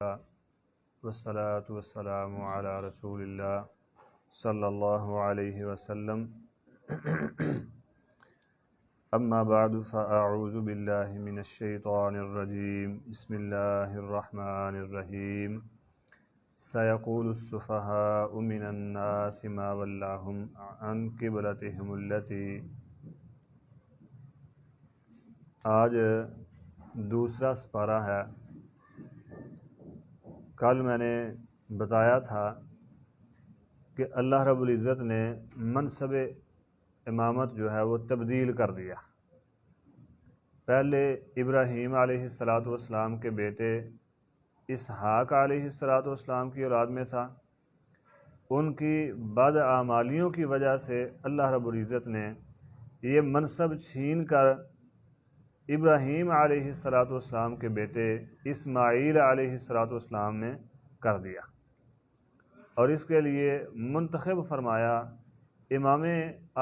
والصلاة والسلام على رسول اللہ صلی اللہ علیہ وسلم اما بعد فاعوذ باللہ من الشیطان الرجیم بسم اللہ الرحمن الرحیم سیقول السفہاء من الناس ما ولاہم عن قبلتہم التی۔ آج دوسرا سپارہ ہے۔ کل میں نے بتایا تھا کہ اللہ رب العزت نے منصب امامت جو ہے وہ تبدیل کر دیا۔ پہلے ابراہیم علیہ السلام کے بیٹے اسحاق علیہ السلام کی اولاد میں تھا۔ ان کی بداعمالیوں کی وجہ سے اللہ رب العزت نے یہ منصب چھین کر ابراہیم علیہ السلام کے بیٹے اسماعیل علیہ السلام نے کر دیا، اور اس کے لیے منتخب فرمایا امام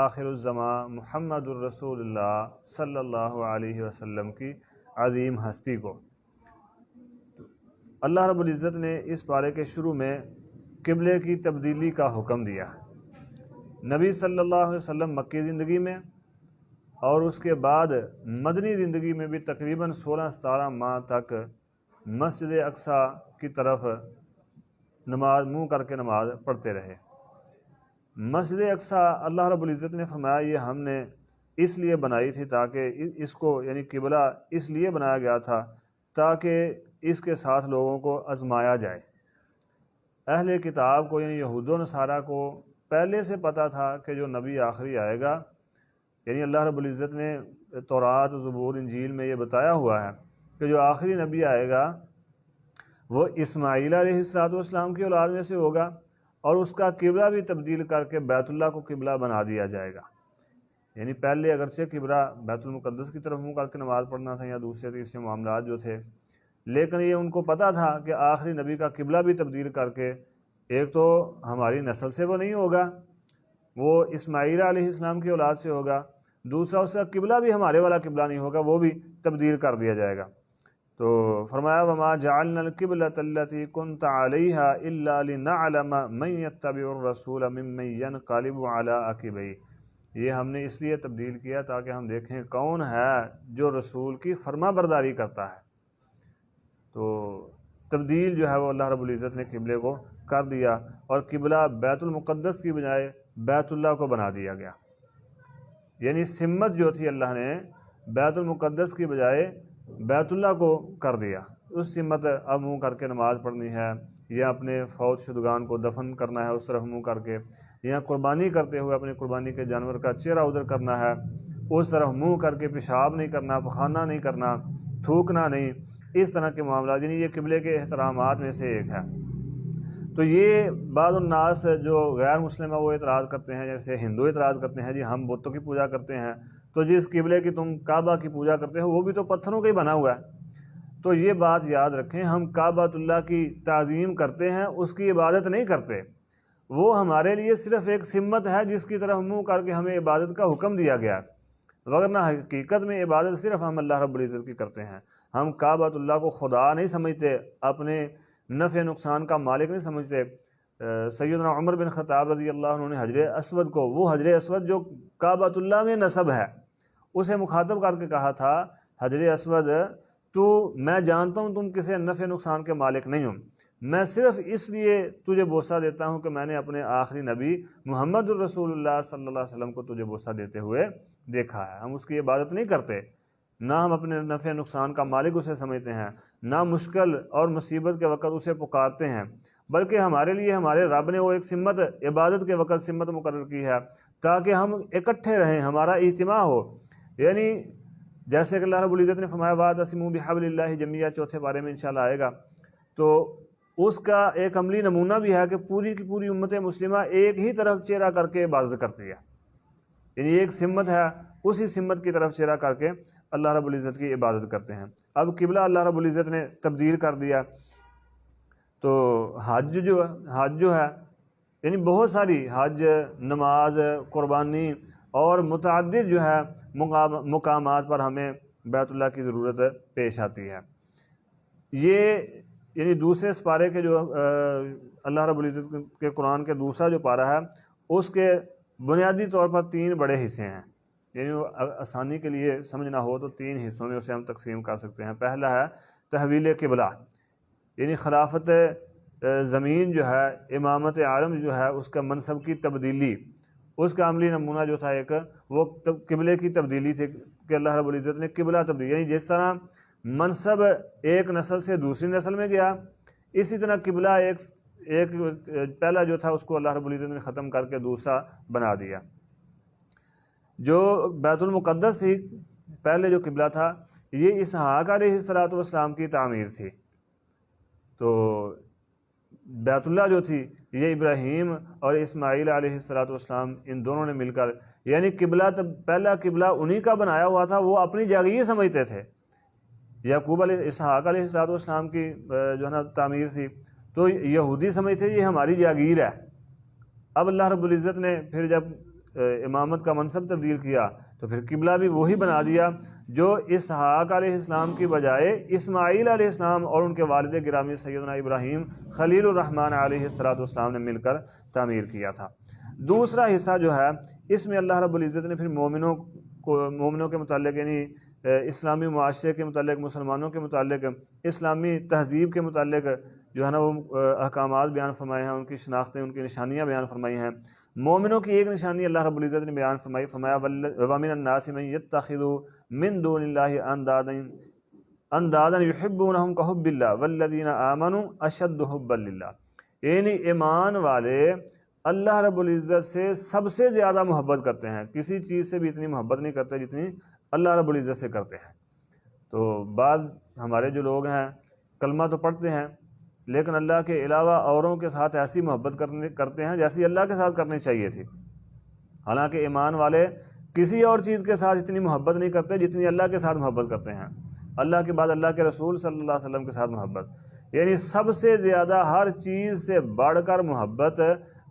آخر الزمان محمد الرسول اللہ صلی اللہ علیہ وسلم کی عظیم ہستی کو۔ اللہ رب العزت نے اس پارے کے شروع میں قبلے کی تبدیلی کا حکم دیا۔ نبی صلی اللہ علیہ وسلم مکی زندگی میں اور اس کے بعد مدنی زندگی میں بھی تقریباً 16-17 ماہ تک مسجد اقصی کی طرف منہ کر کے نماز پڑھتے رہے۔ مسجد اقصی اللہ رب العزت نے فرمایا یہ ہم نے اس لیے بنائی تھی تاکہ اس کو یعنی قبلہ اس لیے بنایا گیا تھا تاکہ اس کے ساتھ لوگوں کو آزمایا جائے۔ اہل کتاب کو یعنی یہود و نصارہ کو پہلے سے پتہ تھا کہ جو نبی آخری آئے گا، یعنی اللہ رب العزت نے تورات، زبور، انجیل میں یہ بتایا ہوا ہے کہ جو آخری نبی آئے گا وہ اسماعیل علیہ السلام کی اولاد میں سے ہوگا، اور اس کا قبلہ بھی تبدیل کر کے بیت اللہ کو قبلہ بنا دیا جائے گا۔ یعنی پہلے اگرچہ قبلہ بیت المقدس کی طرف منہ کر کے نماز پڑھنا تھا یا دوسرے تیسرے معاملات جو تھے، لیکن یہ ان کو پتہ تھا کہ آخری نبی کا قبلہ بھی تبدیل کر کے ایک تو ہماری نسل سے وہ نہیں ہوگا، وہ اسماعیل علیہ السلام کی اولاد سے ہوگا، دوسرا اس کا قبلہ بھی ہمارے والا قبلہ نہیں ہوگا، وہ بھی تبدیل کر دیا جائے گا۔ تو فرمایا وما جعلنا القبلۃ التي كنت عليها الا لنعلم من يتبع الرسول ممن ينقلب على عقبيه۔ یہ ہم نے اس لیے تبدیل کیا تاکہ ہم دیکھیں کون ہے جو رسول کی فرما برداری کرتا ہے۔ تو تبدیل جو ہے وہ اللہ رب العزت نے قبلے کو کر دیا، اور قبلہ بیت المقدس کی بجائے بیت اللہ کو بنا دیا گیا۔ یعنی سمت جو تھی اللہ نے بیت المقدس کی بجائے بیت اللہ کو کر دیا۔ اس سمت اب منہ کر کے نماز پڑھنی ہے، یا اپنے فوت شدگان کو دفن کرنا ہے اس طرف منہ کر کے، یا قربانی کرتے ہوئے اپنی قربانی کے جانور کا چہرہ ادھر کرنا ہے، اس طرف منہ کر کے پیشاب نہیں کرنا، پخانہ نہیں کرنا، تھوکنا نہیں، اس طرح کے معاملات، یعنی یہ قبلے کے احترامات میں سے ایک ہے۔ تو یہ بعض الناس جو غیر مسلم ہے وہ اعتراض کرتے ہیں، جیسے ہندو اعتراض کرتے ہیں جی ہم بتوں کی پوجا کرتے ہیں، تو جس قبلے کی تم کعبہ کی پوجا کرتے ہو وہ بھی تو پتھروں کا ہی بنا ہوا ہے۔ تو یہ بات یاد رکھیں، ہم کعبۃ اللہ کی تعظیم کرتے ہیں، اس کی عبادت نہیں کرتے۔ وہ ہمارے لیے صرف ایک سمت ہے جس کی طرف منہ کر کے ہمیں عبادت کا حکم دیا گیا، وگرنہ حقیقت میں عبادت صرف ہم اللہ رب العزت کی کرتے ہیں۔ ہم کعبۃ اللہ کو خدا نہیں سمجھتے، اپنے نفع نقصان کا مالک نہیں سمجھتے۔ سیدنا عمر بن خطاب رضی اللہ عنہ نے حجر اسود کو، وہ حجر اسود جو کعبۃ اللہ میں نصب ہے، اسے مخاطب کر کے کہا تھا حجر اسود میں جانتا ہوں تم کسی نفع نقصان کے مالک نہیں ہوں، میں صرف اس لیے تجھے بوسہ دیتا ہوں کہ میں نے اپنے آخری نبی محمد الرسول اللہ صلی اللہ علیہ وسلم کو تجھے بوسہ دیتے ہوئے دیکھا ہے۔ ہم اس کی عبادت نہیں کرتے، نہ ہم اپنے نفع نقصان کا مالک اسے سمجھتے ہیں، نہ مشکل اور مصیبت کے وقت اسے پکارتے ہیں، بلکہ ہمارے لیے ہمارے رب نے وہ ایک سمت عبادت کے وقت سمت مقرر کی ہے تاکہ ہم اکٹھے رہیں، ہمارا اجتماع ہو۔ یعنی جیسے کہ اللہ رب العزت نے فرمایا وَاعْتَصِمُوا بِحَبْلِ اللَّهِ جَمِيعًا، چوتھے بارے میں انشاءاللہ آئے گا، تو اس کا ایک عملی نمونہ بھی ہے کہ پوری کی پوری امت مسلمہ ایک ہی طرف چہرہ کر کے عبادت کرتی ہے، یعنی ایک سمت ہے، اسی سمت کی طرف چہرہ کر کے اللہ رب العزت کی عبادت کرتے ہیں۔ اب قبلہ اللہ رب العزت نے تبدیل کر دیا، تو حج جو ہے یعنی بہت ساری حج، نماز، قربانی اور متعدد جو ہے مقامات پر ہمیں بیت اللہ کی ضرورت پیش آتی ہے۔ یہ یعنی دوسرے سپارے کے جو اللہ رب العزت کے قرآن کے دوسرا جو پارہ ہے اس کے بنیادی طور پر 3 بڑے حصے ہیں، یعنی آسانی کے لیے سمجھنا ہو تو 3 حصوں میں اسے ہم تقسیم کر سکتے ہیں۔ پہلا ہے تحویل قبلہ، یعنی خلافت زمین جو ہے، امامت عالم جو ہے، اس کا منصب کی تبدیلی، اس کا عملی نمونہ جو تھا ایک وہ قبلے کی تبدیلی تھی کہ اللہ رب العزت نے قبلہ تبدیل، یعنی جس طرح منصب ایک نسل سے دوسری نسل میں گیا، اسی طرح قبلہ ایک پہلا جو تھا اس کو اللہ رب العزت نے ختم کر کے دوسرا بنا دیا۔ جو بیت المقدس تھی، پہلے جو قبلہ تھا، یہ اسحاق علیہ السلام کی تعمیر تھی، تو بیت اللہ جو تھی یہ ابراہیم اور اسماعیل علیہ السلام ان دونوں نے مل کر، یعنی قبلہ پہلا قبلہ انہی کا بنایا ہوا تھا، وہ اپنی جاگیر سمجھتے تھے۔ یعقوب علیہ اسحاق علیہ السلام کی جو ہے نا تعمیر تھی، تو یہودی سمجھتے یہ ہماری جاگیر ہے۔ اب اللہ رب العزت نے پھر جب امامت کا منصب تبدیل کیا تو پھر قبلہ بھی وہی بنا دیا جو اسحاق علیہ السلام کی بجائے اسماعیل علیہ السلام اور ان کے والد گرامی سیدنا ابراہیم خلیل الرحمن علیہ السلام نے مل کر تعمیر کیا تھا۔ دوسرا حصہ جو ہے اس میں اللہ رب العزت نے پھر مومنوں کے متعلق، یعنی اسلامی معاشرے کے متعلق، مسلمانوں کے متعلق، اسلامی تہذیب کے متعلق جو ہے نا وہ احکامات بیان فرمائے ہیں، ان کی شناختیں، ان کی نشانیاں بیان فرمائی ہیں۔ مومنوں کی ایک نشانی اللہ رب العزت نے بیان فرمائی، فرمایا وَمِنَ النَّاسِ مَن يَتَّخِذُ مِن دُونِ اللَّهِ اندادا يحبونهم كحب اللہ والذین آمنوا اشد حبا للہ، یعنی ایمان والے اللہ رب العزت سے سب سے زیادہ محبت کرتے ہیں، کسی چیز سے بھی اتنی محبت نہیں کرتے جتنی اللہ رب العزت سے کرتے ہیں۔ تو بعض ہمارے جو لوگ ہیں کلمہ تو پڑھتے ہیں لیکن اللہ کے علاوہ اوروں کے ساتھ ایسی محبت کرتے ہیں جیسی اللہ کے ساتھ کرنی چاہیے تھی، حالانکہ ایمان والے کسی اور چیز کے ساتھ اتنی محبت نہیں کرتے جتنی اللہ کے ساتھ محبت کرتے ہیں، اللہ کے بعد اللہ کے رسول صلی اللہ علیہ وسلم کے ساتھ محبت، یعنی سب سے زیادہ ہر چیز سے بڑھ کر محبت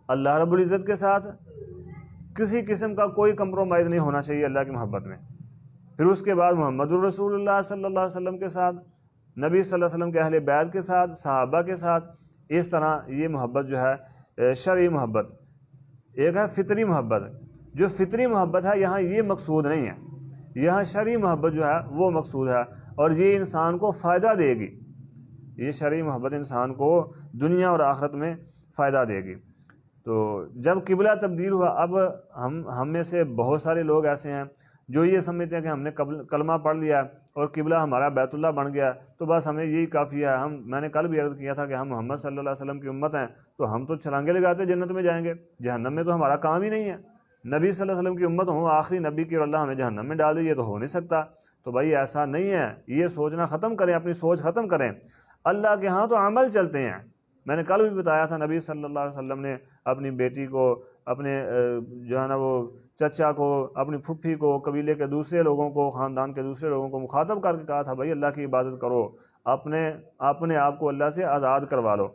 اللہ رب العزت کے ساتھ، کسی قسم کا کوئی کمپرومائز نہیں ہونا چاہیے اللہ کی محبت میں۔ پھر اس کے بعد محمد الرسول اللہ صلی اللہ علیہ وسلم کے ساتھ، نبی صلی اللہ علیہ وسلم کے اہل بیت کے ساتھ، صحابہ کے ساتھ، اس طرح یہ محبت جو ہے شرعی محبت۔ ایک ہے فطری محبت، جو فطری محبت ہے یہاں یہ مقصود نہیں ہے، یہاں شرعی محبت جو ہے وہ مقصود ہے، اور یہ انسان کو فائدہ دے گی، یہ شرعی محبت انسان کو دنیا اور آخرت میں فائدہ دے گی۔ تو جب قبلہ تبدیل ہوا، اب ہم میں سے بہت سارے لوگ ایسے ہیں جو یہ سمجھتے ہیں کہ ہم نے کلمہ پڑھ لیا اور قبلہ ہمارا بیت اللہ بن گیا تو بس ہمیں یہی کافی ہے۔ میں نے کل بھی عرض کیا تھا کہ ہم محمد صلی اللہ علیہ وسلم کی امت ہیں تو ہم تو چھلانگے لگاتے جنت میں جائیں گے، جہنم میں تو ہمارا کام ہی نہیں ہے۔ نبی صلی اللہ علیہ وسلم کی امت ہوں، آخری نبی کی، اور اللہ ہمیں جہنم میں ڈال دے، یہ تو ہو نہیں سکتا۔ تو بھائی ایسا نہیں ہے، یہ سوچنا ختم کریں، اپنی سوچ ختم کریں۔ اللہ کے ہاں تو عمل چلتے ہیں۔ میں نے کل بھی بتایا تھا نبی صلی اللہ علیہ وسلم نے اپنی بیٹی کو، اپنے جو ہے نا وہ چچا کو، اپنی پھپھی کو، قبیلے کے دوسرے لوگوں کو، خاندان کے دوسرے لوگوں کو مخاطب کر کے کہا تھا بھائی اللہ کی عبادت کرو، اپنے آپ کو اللہ سے آزاد کروا لو۔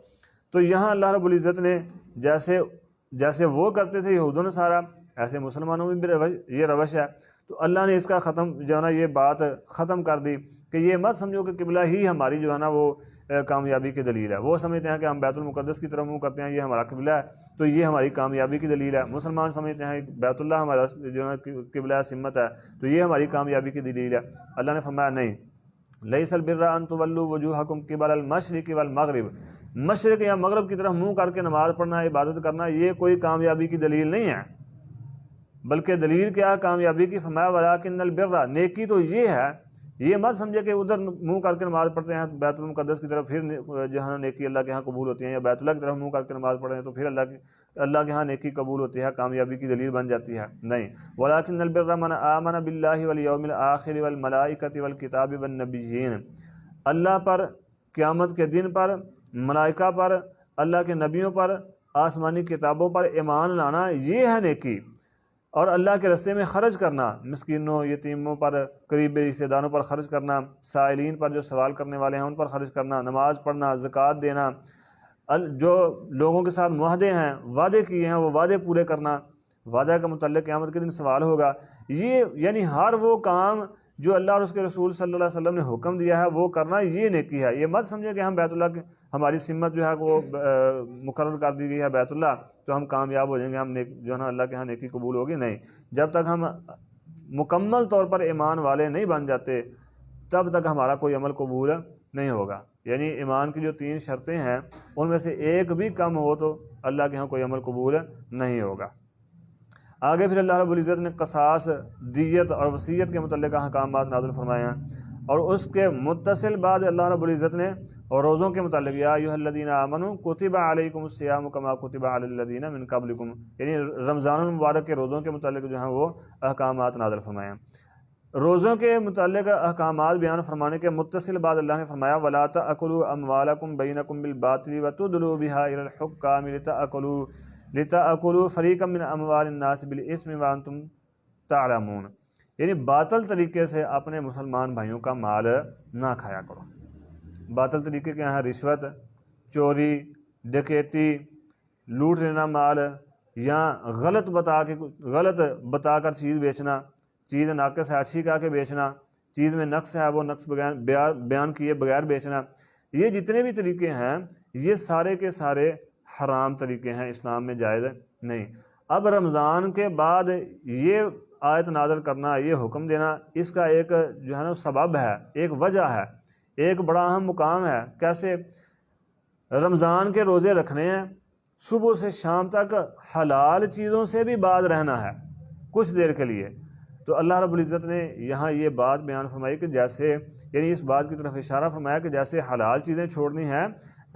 تو یہاں اللہ رب العزت نے جیسے وہ کرتے تھے یہود و نصارہ، ایسے مسلمانوں میں بھی یہ روش ہے، تو اللہ نے اس کا جو ہے نا یہ بات ختم کر دی کہ یہ مت سمجھو کہ قبلہ ہی ہماری جو ہے نا وہ کامیابی کی دلیل ہے۔ وہ سمجھتے ہیں کہ ہم بیت المقدس کی طرف منہ کرتے ہیں، یہ ہمارا قبلہ ہے تو یہ ہماری کامیابی کی دلیل ہے۔ مسلمان سمجھتے ہیں بیت اللہ ہمارا جو ہے قبلہ سمت ہے تو یہ ہماری کامیابی کی دلیل ہے۔ اللہ نے فرمایا نہیں، لیس البر ان تولوا وجوہکم قبل المشرق والمغرب، مشرق یا مغرب کی طرف منہ کر کے نماز پڑھنا، عبادت کرنا، یہ کوئی کامیابی کی دلیل نہیں ہے، بلکہ دلیل کیا کامیابی کی؟ فرمایا ولکن البر، نیکی تو یہ ہے، یہ مت سمجھے کہ ادھر منہ کر کے نماز پڑھتے ہیں بیت المقدس کی طرف پھر جو ہے نیکی اللہ کے ہاں قبول ہوتی ہے، یا بیت اللہ کی طرف منہ کر کے نماز پڑھ رہے ہیں تو پھر اللہ کے ہاں نیکی قبول ہوتی ہے، کامیابی کی دلیل بن جاتی ہے، نہیں۔ ولکن البر من آمن باللہ والیوم الآخر والملائکۃ والکتاب والنبیین، اللہ پر، قیامت کے دن پر، ملائکہ پر، اللہ کے نبیوں پر، آسمانی کتابوں پر ایمان لانا، یہ ہے نیکی۔ اور اللہ کے راستے میں خرچ کرنا، مسکینوں، یتیموں پر، قریبی رشتہ داروں پر خرچ کرنا، سائلین پر جو سوال کرنے والے ہیں ان پر خرچ کرنا، نماز پڑھنا، زکوٰۃ دینا، جو لوگوں کے ساتھ معاہدے ہیں، وعدے کیے ہیں، وہ وعدے پورے کرنا، وعدہ کا متعلق قیامت کے دن سوال ہوگا، یہ یعنی ہر وہ کام جو اللہ اور اس کے رسول صلی اللہ علیہ وسلم نے حکم دیا ہے وہ کرنا، یہ نیکی ہے۔ یہ مت سمجھے کہ ہم بیت اللہ ہماری سمت جو ہے وہ مقرر کر دی گئی ہے بیت اللہ تو ہم کامیاب ہو جائیں گے، ہم جو ہے نا اللہ کے ہاں نیکی قبول ہوگی، نہیں، جب تک ہم مکمل طور پر ایمان والے نہیں بن جاتے تب تک ہمارا کوئی عمل قبول نہیں ہوگا۔ یعنی ایمان کی جو 3 شرطیں ہیں ان میں سے ایک بھی کم ہو تو اللہ کے ہاں کوئی عمل قبول نہیں ہوگا۔ آگے پھر اللہ رب العزت نے قصاص، دیت اور وصیت کے متعلق احکامات نازل فرمائے ہیں، اور اس کے متصل بعد اللہ رب العزت نے روزوں کے متعلق یا ایھا الذین آمنوا کتب علیکم الصیام کما کتب علی الذین من قبلکم، یعنی رمضان المبارک کے روزوں کے متعلق جو ہیں وہ احکامات نازل فرمائے ہیں۔ روزوں کے متعلق احکامات بیان فرمانے کے متصل بعد اللہ نے فرمایا وَلَا تَأْكُلُوا أَمْوَالَكُمْ بَيْنَكُمْ بِالْبَاطِلِ وَتُدْلُوا بِهَا إِلَى الْحُكَّامِ لِتَأْكُلُوا فَرِيقًا مِنْ أَمْوَالِ النَّاسِ بِالْإِثْمِ وَأَنْتُمْ تَعْلَمُونَ، یعنی باطل طریقے سے اپنے مسلمان بھائیوں کا مال نہ کھایا کرو۔ باطل طریقے کے ہیں رشوت، چوری، ڈکیتی، لوٹ لینا مال، یا غلط بتا کر چیز بیچنا، چیز ناقص ہے اچھی کہا کے بیچنا، چیز میں نقص ہے وہ نقص بیان کیے بغیر بیچنا، یہ جتنے بھی طریقے ہیں یہ سارے کے سارے حرام طریقے ہیں، اسلام میں جائز نہیں۔ اب رمضان کے بعد یہ آیت نازل کرنا، یہ حکم دینا، اس کا ایک جو ہے نا سبب ہے، ایک وجہ ہے، ایک بڑا اہم مقام ہے۔ کیسے؟ رمضان کے روزے رکھنے ہیں، صبح سے شام تک حلال چیزوں سے بھی باز رہنا ہے کچھ دیر کے لیے، تو اللہ رب العزت نے یہاں یہ بات بیان فرمائی کہ جیسے، یعنی اس بات کی طرف اشارہ فرمایا کہ جیسے حلال چیزیں چھوڑنی ہیں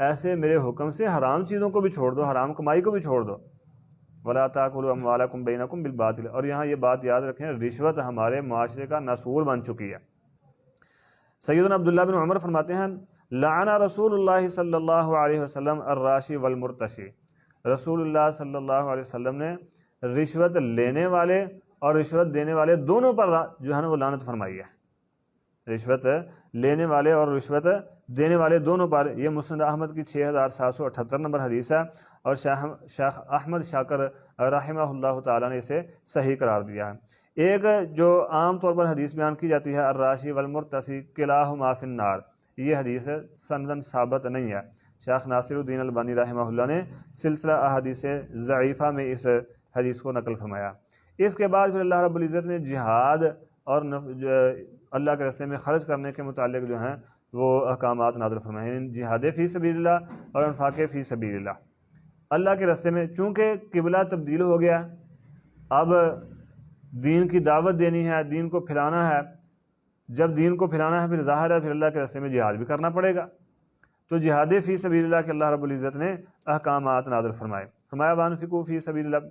ایسے میرے حکم سے حرام چیزوں کو بھی چھوڑ دو، حرام کمائی کو بھی چھوڑ دو۔ وَلَا تَأْكُلُوا أَمْوَالَكُمْ بَيْنَكُمْ بِالْبَاطِلِ، اور یہاں یہ بات یاد رکھیں، رشوت ہمارے معاشرے کا نسور بن چکی ہے۔ سیدنا عبداللہ بن عمر فرماتے ہیں لعن رسول اللہ صلی اللہ علیہ وسلم الراشی والمرتشی، رسول اللہ صلی اللہ علیہ وسلم نے رشوت لینے والے اور رشوت دینے والے دونوں پر جو ہے نا وہ لعنت فرمائی ہے، رشوت لینے والے اور رشوت دینے والے دونوں پر۔ یہ مسند احمد کی 6778 نمبر حدیث ہے، اور شیخ احمد شاکر رحمہ اللہ تعالیٰ نے اسے صحیح قرار دیا ہے۔ ایک جو عام طور پر حدیث بیان کی جاتی ہے الراشی والمرتشی کلاہما فی النار، یہ حدیث سندن ثابت نہیں ہے۔ شیخ ناصر الدین البانی رحمہ اللہ نے سلسلہ احادیث ضعیفہ میں اس حدیث کو نقل فرمایا۔ اس کے بعد پھر اللہ رب العزت نے جہاد اور اللہ کے راستے میں خرچ کرنے کے متعلق جو ہیں وہ احکامات نازل فرمائے ہیں، جہاد فی سبیل اللہ اور انفاق فی سبیل اللہ۔ اللہ کے راستے میں چونکہ قبلہ تبدیل ہو گیا، اب دین کی دعوت دینی ہے، دین کو پھیلانا ہے، جب دین کو پھیلانا ہے پھر ظاہر ہے پھر اللہ کے راستے میں جہاد بھی کرنا پڑے گا، تو جہاد فی سبیل اللہ کے اللہ رب العزت نے احکامات نازل فرمائے۔ فرمایا وانفقوا فی سبیل اللہ،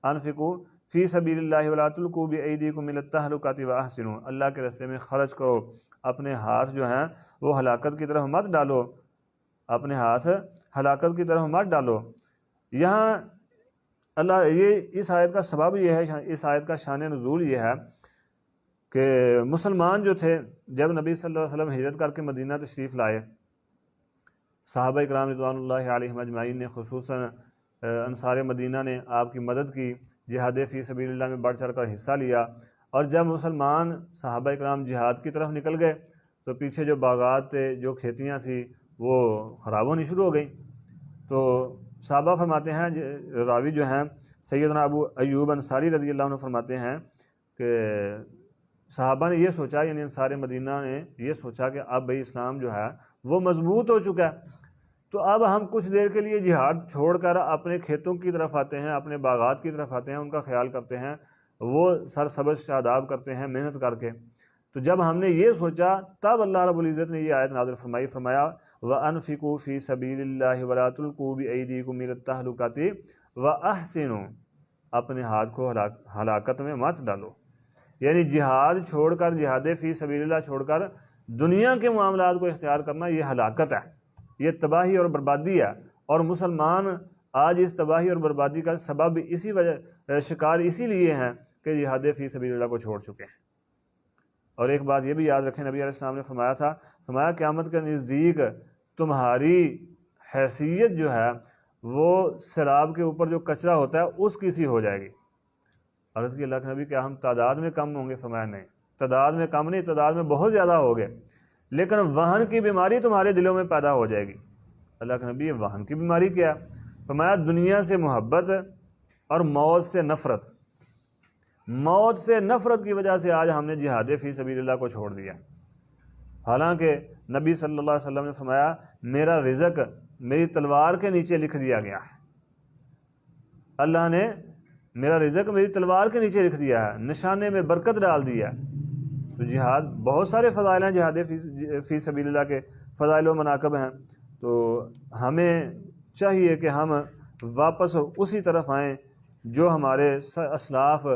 انفقوا فی سبیل اللہ ولا تلقوا بایدیکم الی التہلکۃ واحسنوا، اللہ کے راستے میں خرچ کرو، اپنے ہاتھ جو ہیں وہ ہلاکت کی طرف مت ڈالو، اپنے ہاتھ ہلاکت کی طرف مت ڈالو۔ یہاں اللہ یہ اس آیت کا سبب یہ ہے، اس آیت کا شان نزول یہ ہے کہ مسلمان جو تھے جب نبی صلی اللہ علیہ وسلم ہجرت کر کے مدینہ تشریف لائے، صحابہ اکرام رضوان اللہ علیہم اجمعین نے، خصوصاً انصار مدینہ نے آپ کی مدد کی، جہاد فی سبیل اللہ میں بڑھ چڑھ کر حصہ لیا، اور جب مسلمان صحابہ اکرام جہاد کی طرف نکل گئے تو پیچھے جو باغات تھے، جو کھیتیاں تھیں، وہ خراب ہونی شروع ہو گئیں۔ تو صحابہ فرماتے ہیں، راوی جو ہیں سیدنا ابو ایوب انصاری رضی اللہ عنہ فرماتے ہیں کہ صحابہ نے یہ سوچا، یعنی انصار مدینہ نے یہ سوچا کہ اب بھئی اسلام جو ہے وہ مضبوط ہو چکا ہے، تو اب ہم کچھ دیر کے لیے جہاد چھوڑ کر اپنے کھیتوں کی طرف آتے ہیں، اپنے باغات کی طرف آتے ہیں، ان کا خیال کرتے ہیں، وہ سرسبز شاداب کرتے ہیں محنت کر کے۔ تو جب ہم نے یہ سوچا تب اللہ رب العزت نے یہ آیت نازل فرمائی، فرمایا وَأَنفِقُوا فِي سَبِيلِ اللَّهِ وَلَا تُلْقُوا بِأَيْدِيكُمْ إِلَى التَّهْلُكَةِ وَأَحْسِنُوا، اپنے ہاتھ کو ہلاکت میں مت ڈالو، یعنی جہاد چھوڑ کر، جہاد فی سبیل اللہ چھوڑ کر دنیا کے معاملات کو اختیار کرنا یہ ہلاکت ہے، یہ تباہی اور بربادی ہے، اور مسلمان آج اس تباہی اور بربادی کا سبب اسی وجہ شکار اسی لیے ہیں کہ جہاد فی سبیل اللہ کو چھوڑ چکے ہیں۔ اور ایک بات یہ بھی یاد رکھیں، نبی علیہ السلام نے فرمایا تھا، فرمایا قیامت کے نزدیک تمہاری حیثیت جو ہے وہ سراب کے اوپر جو کچرا ہوتا ہے اس کی سی ہو جائے گی۔ عرض کی اللہ کے نبی کیا ہم تعداد میں کم ہوں گے؟ فرمایا نہیں، تعداد میں کم نہیں، تعداد میں بہت زیادہ ہو گئے، لیکن وہن کی بیماری تمہارے دلوں میں پیدا ہو جائے گی۔ اللہ کے نبی وہم کی بیماری کیا ہے؟ فرمایا دنیا سے محبت اور موت سے نفرت. موت سے نفرت کی وجہ سے آج ہم نے جہاد فی سبیل اللہ کو چھوڑ دیا. حالانکہ نبی صلی اللہ علیہ وسلم نے فرمایا میرا رزق میری تلوار کے نیچے لکھ دیا گیا ہے. اللہ نے میرا رزق میری تلوار کے نیچے لکھ دیا ہے, نشانے میں برکت ڈال دیا ہے. تو جہاد بہت سارے فضائل ہیں, جہاد فی سبیل اللہ کے فضائل و مناقب ہیں. تو ہمیں چاہیے کہ ہم واپس اسی طرف آئیں جو ہمارے اسلاف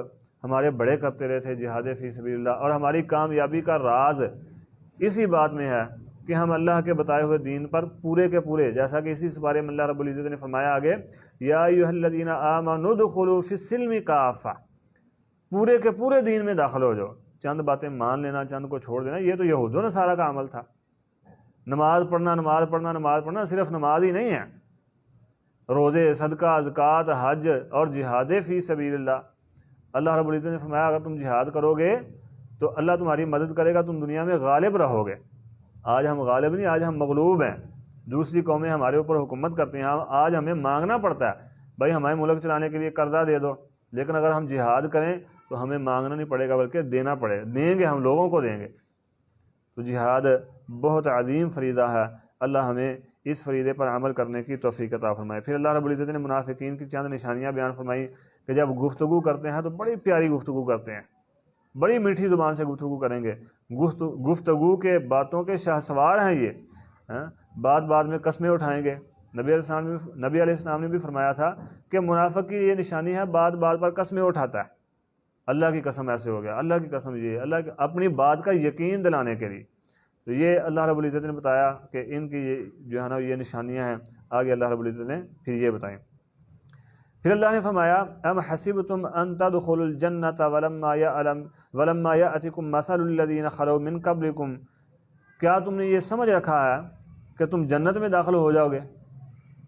ہمارے بڑے کرتے رہے تھے, جہاد فی سبیل اللہ. اور ہماری کامیابی کا راز اسی بات میں ہے کہ ہم اللہ کے بتائے ہوئے دین پر پورے کے پورے, جیسا کہ اسی بارے میں اللہ رب العزت نے فرمایا آگے, یا ایھا الذین آمنوا ادخلوا فی السلم کافہ, پورے کے پورے دین میں داخل ہو جاؤ. چند باتیں مان لینا, چند کو چھوڑ دینا, یہ تو یہود و نصارہ کا عمل تھا. نماز پڑھنا نماز پڑھنا نماز پڑھنا, صرف نماز ہی نہیں ہے, روزے, صدقہ, زکوٰۃ, حج اور جہاد فی سبیل اللہ. اللہ رب العزت نے فرمایا اگر تم جہاد کرو گے تو اللہ تمہاری مدد کرے گا, تم دنیا میں غالب رہو گے. آج ہم غالب نہیں, آج ہم مغلوب ہیں. دوسری قومیں ہمارے اوپر حکومت کرتی ہیں, آج ہمیں مانگنا پڑتا ہے بھائی ہمارے ملک چلانے کے لیے قرضہ دے دو. لیکن اگر ہم جہاد کریں تو ہمیں مانگنا نہیں پڑے گا بلکہ دینا پڑے, دیں گے, ہم لوگوں کو دیں گے. تو جہاد بہت عظیم فریضہ ہے. اللہ ہمیں اس فریضے پر عمل کرنے کی توفیق عطا فرمائے. پھر اللہ رب العزت نے منافقین کی چند نشانیاں بیان فرمائی کہ جب گفتگو کرتے ہیں تو بڑی پیاری گفتگو کرتے ہیں, بڑی میٹھی زبان سے گفتگو کریں گے. گفتگو کے باتوں کے شاہسوار ہیں یہ, بات بات میں قسمیں اٹھائیں گے. نبی علیہ السلام نے بھی فرمایا تھا کہ منافق کی یہ نشانی ہے, بات بات پر قسمیں اٹھاتا ہے. اللہ کی قسم ایسے ہو گیا, اللہ کی قسم یہ, اللہ کی اپنی بات کا یقین دلانے کے لیے. تو یہ اللہ رب العزت نے بتایا کہ ان کی یہ جو ہے نا یہ نشانیاں ہیں. آگے اللہ رب العزت نے پھر یہ بتائیں. پھر اللہ نے فرمایا ام حسبتم ان تدخلوا الجنۃ ولما یأتکم مثل الذین خلوا من قبلکم, کیا تم نے یہ سمجھ رکھا ہے کہ تم جنت میں داخل ہو جاؤ گے؟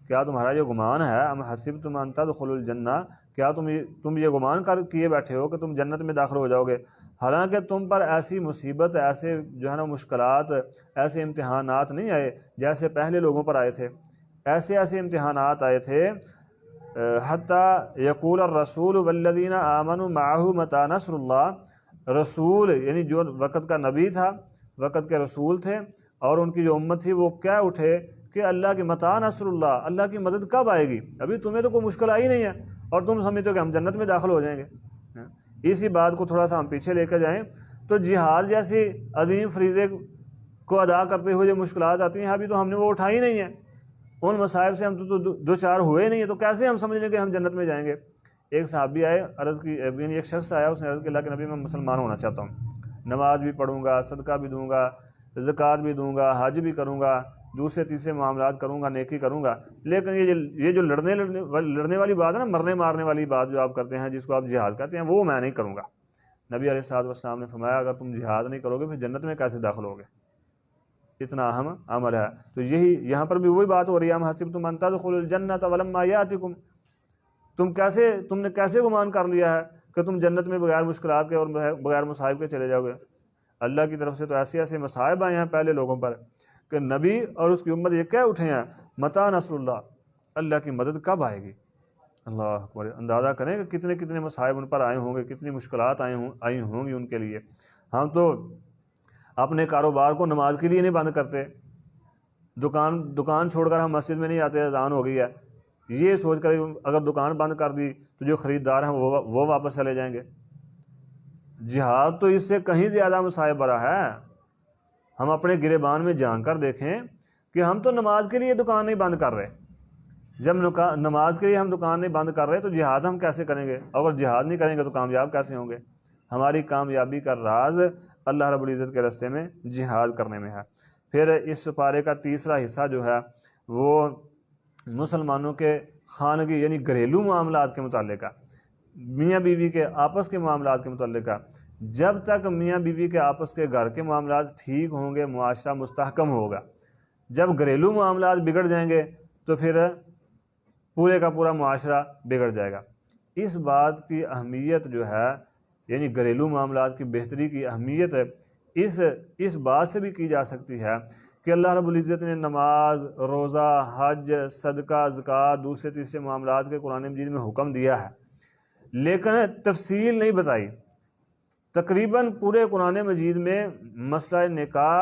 کیا تمہارا یہ گمان ہے, ام حسبتم ان تدخلوا الجنہ, کیا تم یہ گمان کر کیے بیٹھے ہو کہ تم جنت میں داخل ہو جاؤ گے, حالانکہ تم پر ایسی مصیبت, ایسے جو ہے نا مشکلات, ایسے امتحانات نہیں آئے جیسے پہلے لوگوں پر آئے تھے. ایسے امتحانات آئے تھے حتی یقول الرسول والذین آمنوا معہ متی نصر اللہ, رسول یعنی جو وقت کا نبی تھا, وقت کے رسول تھے, اور ان کی جو امت تھی وہ کہہ اٹھے کہ اللہ کی متی نصر اللہ, اللہ کی مدد کب آئے گی؟ ابھی تمہیں تو کوئی مشکل آئی نہیں ہے اور تم سمجھتے ہو کہ ہم جنت میں داخل ہو جائیں گے. اسی بات کو تھوڑا سا ہم پیچھے لے کے جائیں تو جہاد جیسی عظیم فریضے کو ادا کرتے ہوئے جو مشکلات آتی ہیں ابھی تو ہم نے وہ اٹھائی نہیں ہیں, ان مصائب سے ہم تو دو چار ہوئے نہیں ہیں, تو کیسے ہم سمجھ لیں کہ ہم جنت میں جائیں گے؟ ایک صحابی آئے, عرض کی ایک شخص آیا, اس نے عرض کی اللہ کے نبی میں مسلمان ہونا چاہتا ہوں, نماز بھی پڑھوں گا, صدقہ بھی دوں گا, زکوٰۃ بھی دوں گا, حج بھی کروں گا, دوسرے تیسرے معاملات کروں گا, نیکی کروں گا, لیکن یہ جو لڑنے والی بات ہے نا, مرنے مارنے والی بات جو آپ کرتے ہیں, جس کو آپ جہاد کہتے ہیں, وہ میں نہیں کروں گا. نبی علیہ الصلوۃ والسلام نے فرمایا اگر تم جہاد نہیں کرو گے پھر جنت میں کیسے داخل ہوگے؟ اتنا اہم عمل ہے. تو یہی یہاں پر بھی وہی بات ہو رہی ہے, ام حسبتم ان تدخلوا الجنۃ ولما یأتکم, تم نے کیسے گمان کر لیا ہے کہ تم جنت میں بغیر مشکلات کے اور بغیر مصائب کے چلے جاؤ گے؟ اللہ کی طرف سے تو ایسے مصائب آئے ہیں پہلے لوگوں پر کہ نبی اور اس کی امت یہ کہہ اٹھے ہیں متی نصر اللہ, اللہ کی مدد کب آئے گی؟ اللہ اکبر. اندازہ کریں کہ کتنے کتنے مصائب ان پر آئے ہوں گے, کتنی مشکلات آئی ہوں گی ان کے لیے. ہم تو اپنے کاروبار کو نماز کے لیے نہیں بند کرتے, دکان چھوڑ کر ہم مسجد میں نہیں آتے, اذان ہو گئی ہے, یہ سوچ کر اگر دکان بند کر دی تو جو خریدار ہیں وہ واپس چلے جائیں گے. جہاد تو اس سے کہیں زیادہ مصائب بھرا ہے. ہم اپنے گریبان میں جان کر دیکھیں کہ ہم تو نماز کے لیے دکان نہیں بند کر رہے. جب نماز کے لیے ہم دکان نہیں بند کر رہے تو جہاد ہم کیسے کریں گے؟ اگر جہاد نہیں کریں گے تو کامیاب کیسے ہوں گے؟ ہماری کامیابی کا راز اللہ رب العزت کے راستے میں جہاد کرنے میں ہے. پھر اس پارے کا تیسرا حصہ جو ہے وہ مسلمانوں کے خانگی یعنی گھریلو معاملات کے متعلق ہے, میاں بیوی کے آپس کے معاملات کے متعلق ہے. جب تک میاں بیوی کے آپس کے گھر کے معاملات ٹھیک ہوں گے معاشرہ مستحکم ہوگا. جب گھریلو معاملات بگڑ جائیں گے تو پھر پورے کا پورا معاشرہ بگڑ جائے گا. اس بات کی اہمیت جو ہے یعنی گھریلو معاملات کی بہتری کی اہمیت اس بات سے بھی کی جا سکتی ہے کہ کہ اللہ رب العزت نے نماز، روزہ، حج، صدقہ، زکوٰۃ، دوسرے تیسرے معاملات کے قرآن مجید میں حکم دیا ہے، لیکن تفصیل نہیں بتائی۔ تقریباً پورے قرآن مجید میں مسئلہ نکاح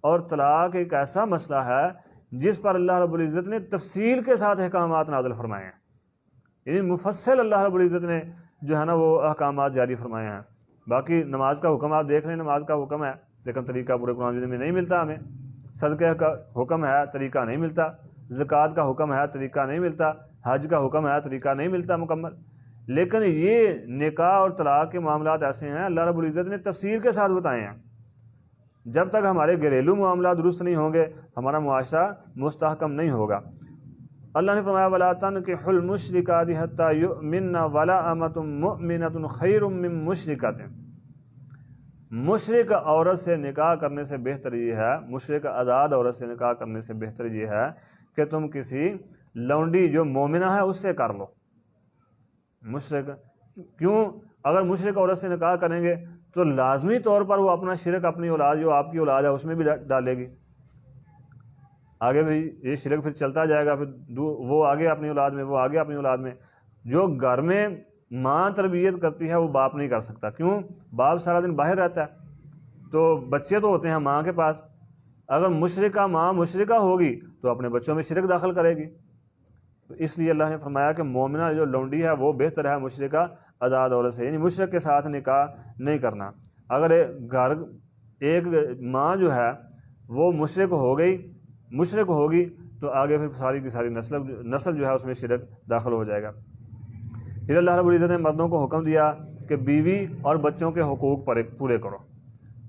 اور طلاق ایک ایسا مسئلہ ہے جس پر اللہ رب العزت نے تفصیل کے ساتھ احکامات نازل فرمائے ہیں، یعنی مفصل اللہ رب العزت نے جو ہے نا وہ احکامات جاری فرمائے ہیں۔ باقی نماز کا حکم آپ دیکھ لیں، نماز کا حکم ہے لیکن طریقہ پورے قرآن مجید میں نہیں ملتا ہمیں، صدقہ کا حکم ہے طریقہ نہیں ملتا، زکوٰۃ کا حکم ہے طریقہ نہیں ملتا، حج کا حکم ہے طریقہ نہیں ملتا مکمل۔ لیکن یہ نکاح اور طلاق کے معاملات ایسے ہیں اللہ رب العزت نے تفصیل کے ساتھ بتائے ہیں۔ جب تک ہمارے گھریلو معاملات درست نہیں ہوں گے ہمارا معاشرہ مستحکم نہیں ہوگا۔ اللہ نے فرمایا وَلَا تَنكِحُوا الْمُشْرِكَاتِ حَتَّى يُؤْمِنَّ وَلَا أَمَةٌ مُؤْمِنَةٌ خَيْرٌ مِّن مُشْرِكَةٍ۔ مشرک عورت سے نکاح کرنے سے بہتر یہ ہے، مشرک آزاد عورت سے نکاح کرنے سے بہتر یہ ہے کہ تم کسی لونڈی جو مومنہ ہے اس سے کر لو۔ مشرک کیوں؟ اگر مشرک عورت سے نکاح کریں گے تو لازمی طور پر وہ اپنا شرک اپنی اولاد جو آپ کی اولاد ہے اس میں بھی ڈالے گی، آگے بھی یہ شرک پھر چلتا جائے گا، پھر وہ آگے اپنی اولاد میں، وہ آگے اپنی اولاد میں۔ جو گھر میں ماں تربیت کرتی ہے وہ باپ نہیں کر سکتا، کیوں؟ باپ سارا دن باہر رہتا ہے تو بچے تو ہوتے ہیں ماں کے پاس، اگر مشرکہ ماں مشرکہ ہوگی تو اپنے بچوں میں شرک داخل کرے گی۔ تو اس لیے اللہ نے فرمایا کہ مومنہ جو لونڈی ہے وہ بہتر ہے مشرکہ آزاد عورت سے، یعنی مشرک کے ساتھ نکاح نہیں کرنا۔ اگر گھر ایک ماں جو ہے وہ مشرک ہوگی تو آگے پھر ساری کی ساری نسل جو ہے اس میں شرک داخل ہو جائے گا۔ پھر اللہ رب العزت نے مردوں کو حکم دیا کہ بیوی اور بچوں کے حقوق پورے کرو،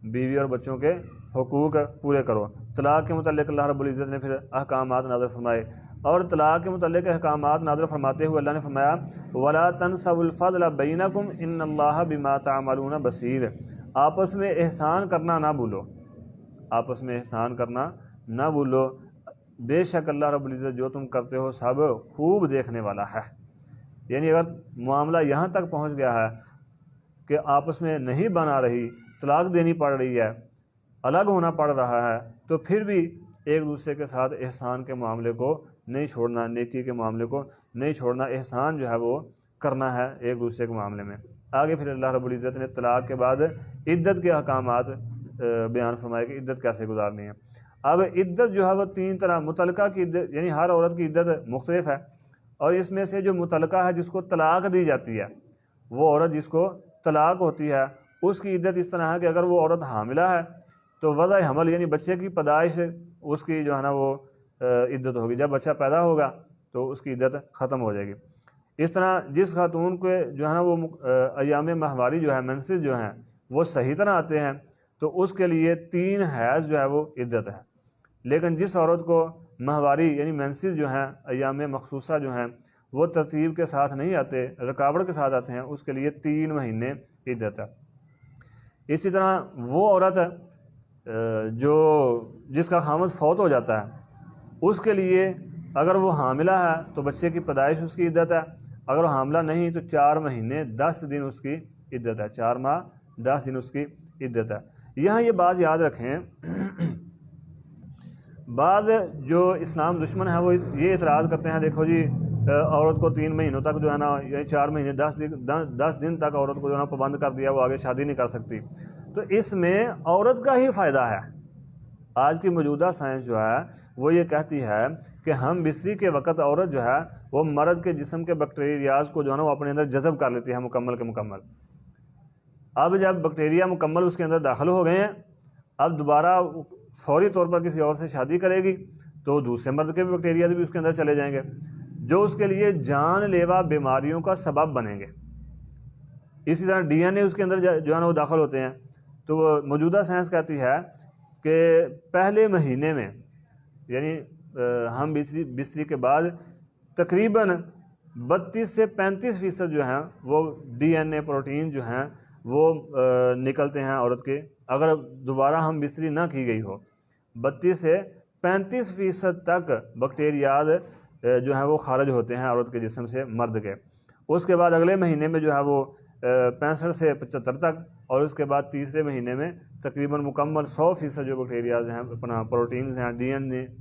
بیوی اور بچوں کے حقوق پورے کرو۔ طلاق کے متعلق اللہ رب العزت نے پھر احکامات نازل فرمائے، اور طلاق کے متعلق احکامات نازل فرماتے ہوئے اللہ نے فرمایا وَلَا تَنْسَوُا الْفَضْلَ بَيْنَكُمْ إِنَّ اللَّهَ بِمَا تَعْمَلُونَ بَصِيرٌ۔ آپس میں احسان کرنا نہ بھولو، آپس میں احسان کرنا نہ بھولو، بے شک اللہ رب العزت جو تم کرتے ہو سب خوب دیکھنے والا ہے۔ یعنی اگر معاملہ یہاں تک پہنچ گیا ہے کہ آپس میں نہیں بنا رہی، طلاق دینی پڑ رہی ہے، الگ ہونا پڑ رہا ہے، تو پھر بھی ایک دوسرے کے ساتھ احسان کے معاملے کو نہیں چھوڑنا، نیکی کے معاملے کو نہیں چھوڑنا، احسان جو ہے وہ کرنا ہے ایک دوسرے کے معاملے میں۔ آگے پھر اللہ رب العزت نے طلاق کے بعد عدت کے احکامات بیان فرمائے کہ عدت کیسے گزارنی ہے۔ اب عدت جو ہے وہ تین طرح، متعلقہ کی عدت یعنی ہر عورت کی عدت مختلف ہے، اور اس میں سے جو متعلقہ ہے جس کو طلاق دی جاتی ہے، وہ عورت جس کو طلاق ہوتی ہے اس کی عدت اس طرح ہے کہ اگر وہ عورت حاملہ ہے تو وضع حمل یعنی بچے کی پیدائش اس کی جو ہے نا وہ عدت ہوگی، جب بچہ پیدا ہوگا تو اس کی عدت ختم ہو جائے گی۔ اس طرح جس خاتون کے جو ہے نا وہ ایام ماہواری جو ہے منسز جو ہیں وہ صحیح طرح آتے ہیں تو اس کے لیے 3 حیض جو ہے وہ عدت ہے، لیکن جس عورت کو ماہواری یعنی منسز جو ہیں ایام مخصوصہ جو ہیں وہ ترتیب کے ساتھ نہیں آتے، رکاوٹ کے ساتھ آتے ہیں، اس کے لیے 3 مہینے عدت ہے۔ اسی طرح وہ عورت جس کا خامد فوت ہو جاتا ہے اس کے لیے اگر وہ حاملہ ہے تو بچے کی پیدائش اس کی عدت ہے، اگر وہ حاملہ نہیں تو 4 مہینے 10 دن اس کی عدت ہے، 4 ماہ 10 دن اس کی عدت ہے۔ یہاں یہ بات یاد رکھیں، بعض جو اسلام دشمن ہیں وہ یہ اعتراض کرتے ہیں دیکھو جی عورت کو 3 مہینوں تک جو ہے نا یعنی 4 مہینے 10 دن تک عورت کو جو ہے نا پابند کر دیا، وہ آگے شادی نہیں کر سکتی۔ تو اس میں عورت کا ہی فائدہ ہے۔ آج کی موجودہ سائنس جو ہے وہ یہ کہتی ہے کہ ہم بستری کے وقت عورت جو ہے وہ مرد کے جسم کے بیکٹیریاز کو جو ہے نا وہ اپنے اندر جذب کر لیتی ہے مکمل کے مکمل۔ اب جب بیکٹیریا مکمل اس کے اندر داخل ہو گئے ہیں، اب دوبارہ فوری طور پر کسی اور سے شادی کرے گی تو دوسرے مرد کے بیکٹیریا بھی اس کے اندر چلے جائیں گے جو اس کے لیے جان لیوا بیماریوں کا سبب بنیں گے۔ اسی طرح ڈی این اے اس کے اندر جو ہے نا وہ داخل ہوتے ہیں۔ تو وہ موجودہ سائنس کہتی ہے کہ پہلے مہینے میں یعنی ہم بستری کے بعد تقریباً 32 سے 35% جو ہیں وہ ڈی این اے پروٹین جو ہیں وہ نکلتے ہیں عورت کے، اگر دوبارہ ہم بستری نہ کی گئی ہو 32 سے 35% تک بیکٹیریاز جو ہیں وہ خارج ہوتے ہیں عورت کے جسم سے مرد کے۔ اس کے بعد اگلے مہینے میں جو ہے وہ 65 سے 75 تک، اور اس کے بعد تیسرے مہینے میں تقریباً مکمل 100% جو بیکٹیریاز ہیں، اپنا پروٹینز ہیں،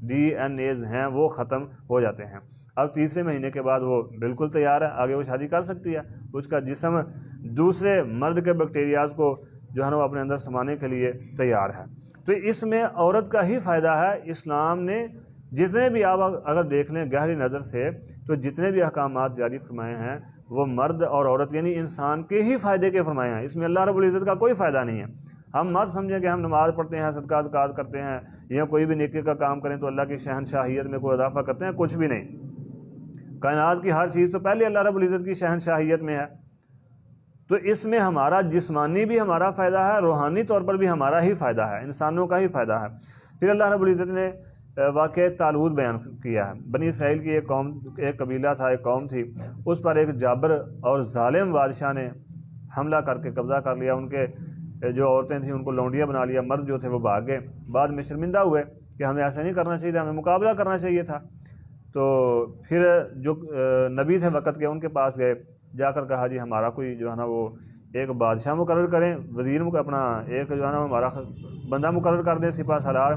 ڈی این ایز ہیں، وہ ختم ہو جاتے ہیں۔ اب تیسرے مہینے کے بعد وہ بالکل تیار ہے، آگے وہ شادی کر سکتی ہے۔ اس کا جسم دوسرے مرد کے بیکٹیریاز کو جو ہے نا وہ اپنے اندر سمانے کے لیے تیار ہے۔ تو اس میں عورت کا ہی فائدہ ہے۔ اسلام نے جتنے بھی آپ اگر دیکھ لیں گہری نظر سے، تو جتنے بھی احکامات جاری فرمائے ہیں وہ مرد اور عورت یعنی انسان کے ہی فائدے کے فرمائے ہیں، اس میں اللہ رب العزت کا کوئی فائدہ نہیں ہے۔ ہم مت سمجھیں کہ ہم نماز پڑھتے ہیں، صدقہ زکوٰۃ کرتے ہیں یا کوئی بھی نیکی کا کام کریں تو اللہ کی شہنشاہیت میں کوئی اضافہ کرتے ہیں، کچھ بھی نہیں۔ کائنات کی ہر چیز تو پہلے اللہ رب العزت کی شہنشاہیت میں ہے، تو اس میں ہمارا جسمانی بھی ہمارا فائدہ ہے، روحانی طور پر بھی ہمارا ہی فائدہ ہے، انسانوں کا ہی فائدہ ہے۔ پھر اللہ رب العزت نے واقعہ طالوت بیان کیا ہے۔ بنی اسرائیل کی ایک قوم، ایک قبیلہ تھا، ایک قوم تھی، اس پر ایک جابر اور ظالم بادشاہ نے حملہ کر کے قبضہ کر لیا۔ ان کے جو عورتیں تھیں ان کو لونڈیاں بنا لیا، مرد جو تھے وہ بھاگ گئے۔ بعد میں شرمندہ ہوئے کہ ہمیں ایسا نہیں کرنا چاہیے تھا، ہمیں مقابلہ کرنا چاہیے تھا۔ تو پھر جو نبی تھے وقت کے، ان کے پاس گئے، جا کر کہا جی ہمارا کوئی جو ہے نا وہ ایک بادشاہ مقرر کریں، وزیر اپنا ایک جو ہے نا ہمارا بندہ مقرر کر دیں، سپہ سالار،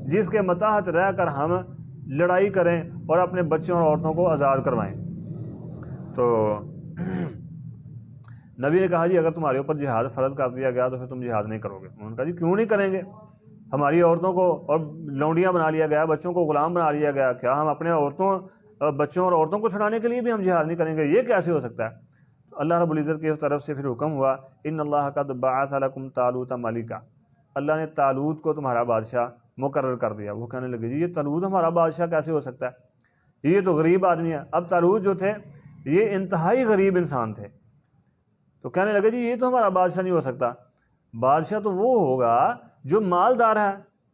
جس کے متحت رہ کر ہم لڑائی کریں اور اپنے بچوں اور عورتوں کو آزاد کروائیں۔ تو نبی نے کہا جی اگر تمہارے اوپر جہاد فرض کر دیا گیا تو پھر تم جہاد نہیں کرو گے۔ انہوں نے کہا جی کیوں نہیں کریں گے، ہماری عورتوں کو اور لونڈیاں بنا لیا گیا، بچوں کو غلام بنا لیا گیا، کیا ہم اپنے بچوں اور عورتوں کو چھڑانے کے لیے بھی ہم جہاد نہیں کریں گے؟ یہ کیسے ہو سکتا ہے؟ تو اللہ رب العزت کی طرف سے پھر حکم ہوا، ان اللہ قد بعث لکم طالوت ملکا، اللہ نے طالوت کو تمہارا بادشاہ مقرر کر دیا۔ وہ کہنے لگے جی یہ طالوت ہمارا بادشاہ کیسے ہو سکتا ہے، یہ تو غریب آدمی ہے۔ اب طالوت جو تھے یہ انتہائی غریب انسان تھے، تو کہنے لگے جی یہ تو ہمارا بادشاہ نہیں ہو سکتا، بادشاہ تو وہ ہوگا جو مالدار ہے،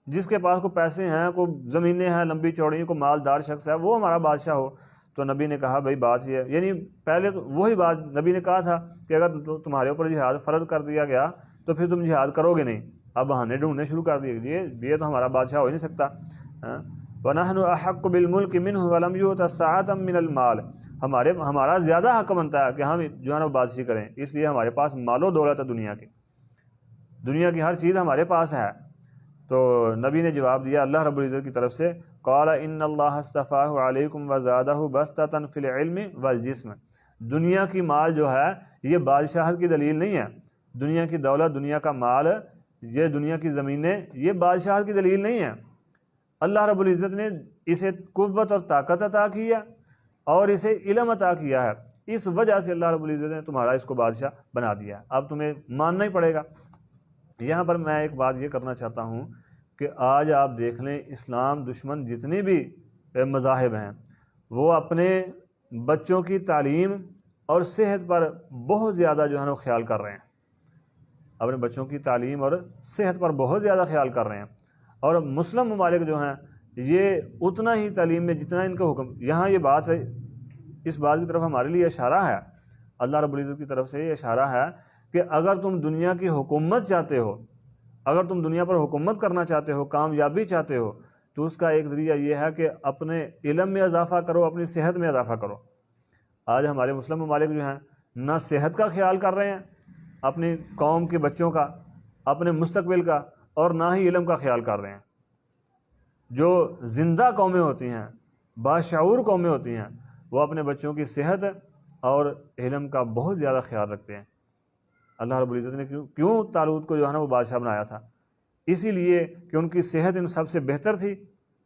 جس کے پاس کو پیسے ہیں، کو زمینیں ہیں لمبی چوڑی، کو مالدار شخص ہے، وہ ہمارا بادشاہ ہو۔ تو نبی نے کہا بھائی بات یہ ہے، یعنی پہلے تو وہی بات نبی نے کہا تھا کہ اگر تمہارے اوپر جہاد فرض کر دیا گیا تو پھر تم جہاد کرو گے نہیں۔ اب بہانے ڈھونڈنے شروع کر دیے، یہ تو ہمارا بادشاہ ہو ہی نہیں سکتا۔ وَنَحْنُ أَحَقُّ بِالْمُلْكِ مِنْهُ وَلَمْ يُؤْتَ سَعَةً مِنَ الْمَالِ، ہمارا زیادہ حق بنتا ہے کہ ہم جو ہے نا بادشاہی کریں، اس لیے ہمارے پاس مال و دولت ہے، دنیا کی ہر چیز ہمارے پاس ہے۔ تو نبی نے جواب دیا اللہ رب العزت کی طرف سے، قال ان اللہ اصطفاہ علیکم وزادہ بسطۃ فی العلم والجسم، دنیا کی مال جو ہے یہ بادشاہت کی دلیل نہیں ہے، دنیا کی دولت، دنیا کا مال، یہ دنیا کی زمینیں، یہ بادشاہت کی دلیل نہیں ہے۔ اللہ رب العزت نے اسے قوت اور طاقت عطا کی ہے اور اسے علم عطا کیا ہے، اس وجہ سے اللہ رب العزت نے تمہارا اس کو بادشاہ بنا دیا ہے، اب تمہیں ماننا ہی پڑے گا۔ یہاں پر میں ایک بات یہ کرنا چاہتا ہوں کہ آج آپ دیکھ لیں اسلام دشمن جتنے بھی مذاہب ہیں وہ اپنے بچوں کی تعلیم اور صحت پر بہت زیادہ جو ہے نا خیال کر رہے ہیں، اپنے بچوں کی تعلیم اور صحت پر بہت زیادہ خیال کر رہے ہیں، اور مسلم ممالک جو ہیں یہ اتنا ہی تعلیم میں جتنا ان کا حکم، یہاں یہ بات ہے، اس بات کی طرف ہمارے لیے اشارہ ہے، اللہ رب العزت کی طرف سے یہ اشارہ ہے کہ اگر تم دنیا کی حکومت چاہتے ہو، اگر تم دنیا پر حکومت کرنا چاہتے ہو، کامیابی چاہتے ہو، تو اس کا ایک ذریعہ یہ ہے کہ اپنے علم میں اضافہ کرو، اپنی صحت میں اضافہ کرو۔ آج ہمارے مسلم ممالک جو ہیں نہ صحت کا خیال کر رہے ہیں، اپنی قوم کے بچوں کا، اپنے مستقبل کا، اور نہ ہی علم کا خیال کر رہے ہیں۔ جو زندہ قومیں ہوتی ہیں، باشعور قومیں ہوتی ہیں، وہ اپنے بچوں کی صحت اور علم کا بہت زیادہ خیال رکھتے ہیں۔ اللہ رب العزت نے کیوں طالوت کو جو ہے نا وہ بادشاہ بنایا تھا؟ اسی لیے کہ ان کی صحت ان سب سے بہتر تھی،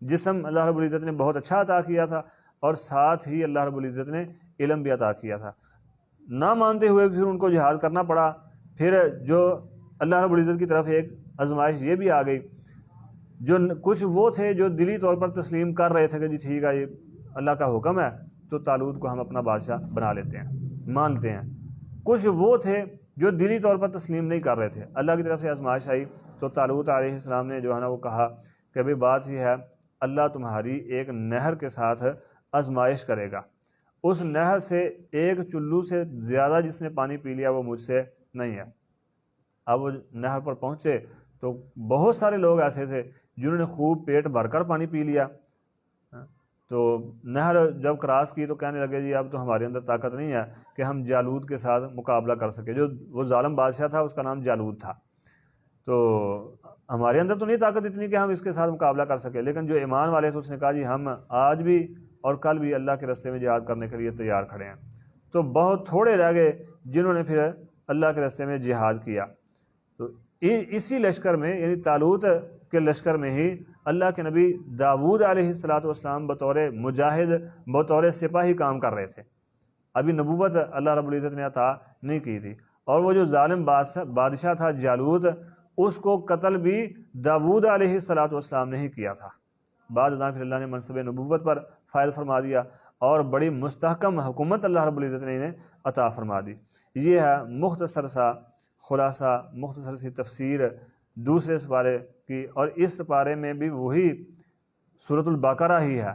جسم اللہ رب العزت نے بہت اچھا عطا کیا تھا، اور ساتھ ہی اللہ رب العزت نے علم بھی عطا کیا تھا۔ نہ مانتے ہوئے پھر ان کو جہاد کرنا پڑا۔ پھر جو اللہ رب العزت کی طرف ایک آزمائش یہ بھی آ گئی، جو کچھ وہ تھے جو دلی طور پر تسلیم کر رہے تھے کہ جی ٹھیک ہے یہ اللہ کا حکم ہے تو طالوت کو ہم اپنا بادشاہ بنا لیتے ہیں، مان لیتے ہیں۔ کچھ وہ تھے جو دلی طور پر تسلیم نہیں کر رہے تھے، اللہ کی طرف سے آزمائش آئی تو طالوت علیہ السلام نے جو ہے نا وہ کہا کہ بھئی بات یہ ہے، اللہ تمہاری ایک نہر کے ساتھ آزمائش کرے گا، اس نہر سے ایک چلو سے زیادہ جس نے پانی پی لیا وہ مجھ سے نہیں ہے۔ اب وہ نہر پر پہنچے تو بہت سارے لوگ ایسے تھے جنہوں نے خوب پیٹ بھر کر پانی پی لیا، تو نہر جب کراس کی تو کہنے لگے جی اب تو ہمارے اندر طاقت نہیں ہے کہ ہم جالوت کے ساتھ مقابلہ کر سکے. جو وہ ظالم بادشاہ تھا اس کا نام جالوت تھا. تو ہمارے اندر تو نہیں طاقت اتنی کہ ہم اس کے ساتھ مقابلہ کر سکے. لیکن جو ایمان والے تھے اس نے کہا جی ہم آج بھی اور کل بھی اللہ کے راستے میں جہاد کرنے کے لیے تیار کھڑے ہیں. تو بہت تھوڑے رہ گئے جنہوں نے پھر اللہ کے راستے میں جہاد کیا. تو اسی لشکر میں یعنی طالوت کے لشکر میں ہی اللہ کے نبی داؤد علیہ السلام بطور مجاہد بطور سپاہی کام کر رہے تھے. ابھی نبوت اللہ رب العزت نے عطا نہیں کی تھی. اور وہ جو ظالم بادشاہ تھا جالوت اس کو قتل بھی داؤد علیہ السلام نے ہی کیا تھا. بعد ازاں پھر اللہ نے منصب نبوت پر فائز فرما دیا اور بڑی مستحکم حکومت اللہ رب العزت نے انہیں عطا فرما دی. یہ ہے مختصر سا خلاصہ، مختصر سی تفسیر دوسرے سپارے کی. اور اس سپارے میں بھی وہی سورۃ البقرہ ہی ہے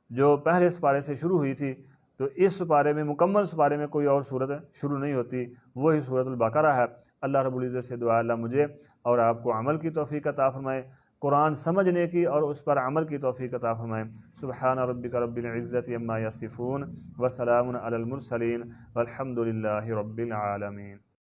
جو پہلے سپارے سے شروع ہوئی تھی. تو اس سپارے میں مکمل سپارے میں کوئی اور صورت شروع نہیں ہوتی، وہی سورۃ البقرہ ہے. اللہ رب العزت سے دعا اللہ مجھے اور آپ کو عمل کی توفیق عطا فرمائے، قرآن سمجھنے کی اور اس پر عمل کی توفیق عطا فرمائے. سبحان ربک رب العزت عما یصفون وسلام علی المرسلین والحمد للہ رب العالمین.